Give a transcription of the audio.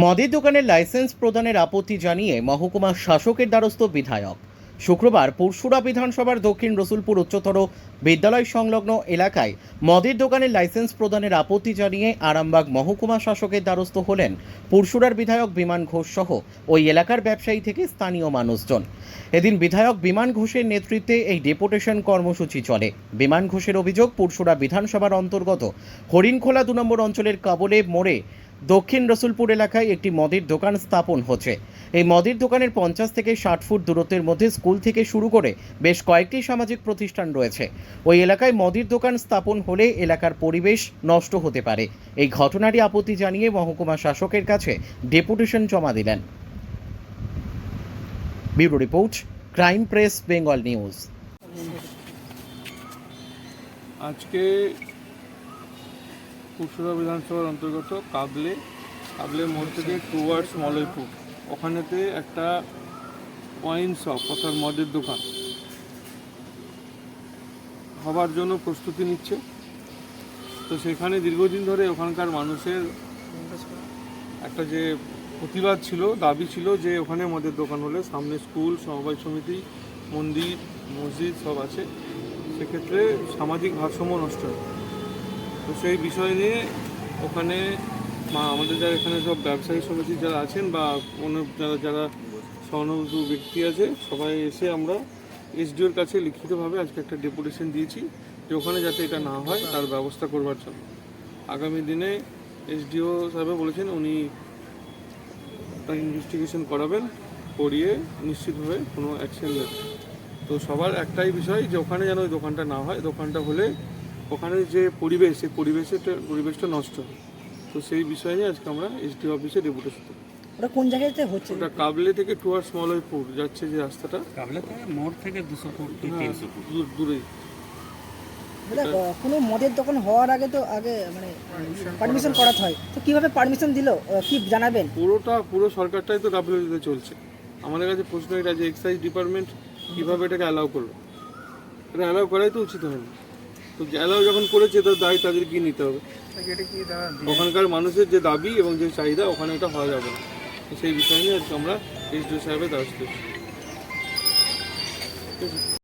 মদের দোকানের লাইসেন্স প্রদানের আপত্তি জানিয়ে মহকুমা শাসকের দ্বারস্থ বিধায়ক। শুক্রবার পুরসুরা বিধানসভার দক্ষিণ রসুলপুর উচ্চতর বিদ্যালয় সংলগ্ন এলাকায় মদের দোকানের লাইসেন্স প্রদানের আপত্তি জানিয়ে আরামবাগ মহকুমা শাসকের দ্বারস্থ হলেন পুরসুরার বিধায়ক বিমান ঘোষ সহ ওই এলাকার ব্যবসায়ী থেকে স্থানীয় মানুষজন। এদিন বিধায়ক বিমান ঘোষের নেতৃত্বে এই ডেপুটেশন কর্মসূচি চলে। বিমান ঘোষের অভিযোগ, পুরসুরা বিধানসভার অন্তর্গত হরিণখোলা 2 নম্বর অঞ্চলের কাবলে মোড়ে দক্ষিণ রসুলপুর এলাকায় একটি মদের দোকান স্থাপন হচ্ছে। এই মদের দোকানের 50 থেকে 60 ফুট দূরত্বের মধ্যে স্কুল থেকে শুরু করে বেশ কয়েকটি সামাজিক প্রতিষ্ঠান রয়েছে। ওই এলাকায় মদের দোকান স্থাপন হলে এলাকার পরিবেশ নষ্ট হতে পারে। এই ঘটনারই আপত্তি জানিয়ে মহকুমা শাসকের কাছে ডেপুটেশন জমা দিলেন। Bureau report, crime press, Bengal news. আজকে পুরসুরা বিধানসভার অন্তর্গত কাবলে মোড় থেকে টুয়ার্ডস মলয়পুর ওখানেতে একটা ওয়াইন শপ অর্থাৎ মদের দোকান হবার জন্য প্রস্তুতি নিচ্ছে। তো সেখানে দীর্ঘদিন ধরে ওখানকার মানুষের একটা যে প্রতিবাদ ছিল, দাবি ছিল যে ওখানে মদের দোকান হলে সামনে স্কুল, সমবায় সমিতি, মন্দির, মসজিদ সব আছে, সেক্ষেত্রে সামাজিক ভারসাম্য নষ্ট হয়। তো সেই বিষয় নিয়ে ওখানে আমাদের যারা এখানে সব ব্যবসায়ী সমিতি যারা আছেন বা অন্য যারা সহানুভূতি ব্যক্তি আছে, সবাই এসে আমরা এসডিওর কাছে লিখিতভাবে আজকে একটা ডেপুটেশন দিয়েছি যে ওখানে যাতে এটা না হয় তার ব্যবস্থা করবার জন্য। আগামী দিনে এসডিও সাহেব বলেছেন উনি একটা ইনভেস্টিগেশন করাবেন, করিয়ে নিশ্চিতভাবে কোনো অ্যাকশন নেবেন। তো সবার একটাই বিষয় যে ওখানে যেন ওই দোকানটা না হয়, দোকানটা হলে ওখানে যে পরিবেশ, সেই পরিবেশটা নষ্ট হয়। তো সেই বিষয় নিয়ে আজকে আমরা এসডিও অফিসে ডেপুটেশন দেবো। ওটা কোন জায়গাতে হচ্ছে? ওটা কাবলে থেকে টুয়ার্ডস মলয়পুর যাচ্ছে যে রাস্তাটা, কাবলে থেকে মোড় থেকে 200 ফুট কি 300 ফুট দূরেই। কোনো মদের দোকান হওয়ার আগে তো মানে পারমিশন করাতে হয়, তো কিভাবে পারমিশন দিল কি জানাবেন? পুরো সরকারটাই তো গাফিলতিতে চলছে। আমাদের কাছে প্রশ্ন এটা যে এক্সাইজ ডিপার্টমেন্ট কীভাবে এটাকে অ্যালাউ করলো? এটা অ্যালাউ করাই তো উচিত হয়নি। তো অ্যালাউ যখন করেছে তার দায় তাদেরকেই নিতে হবে। ওখানকার মানুষের যে দাবি এবং যে চাহিদা, ওখানে এটা হওয়া যাবে না। তো সেই বিষয় নিয়ে আজকে আমরা এসডিও সাহেবের দ্বারস্থ হচ্ছি।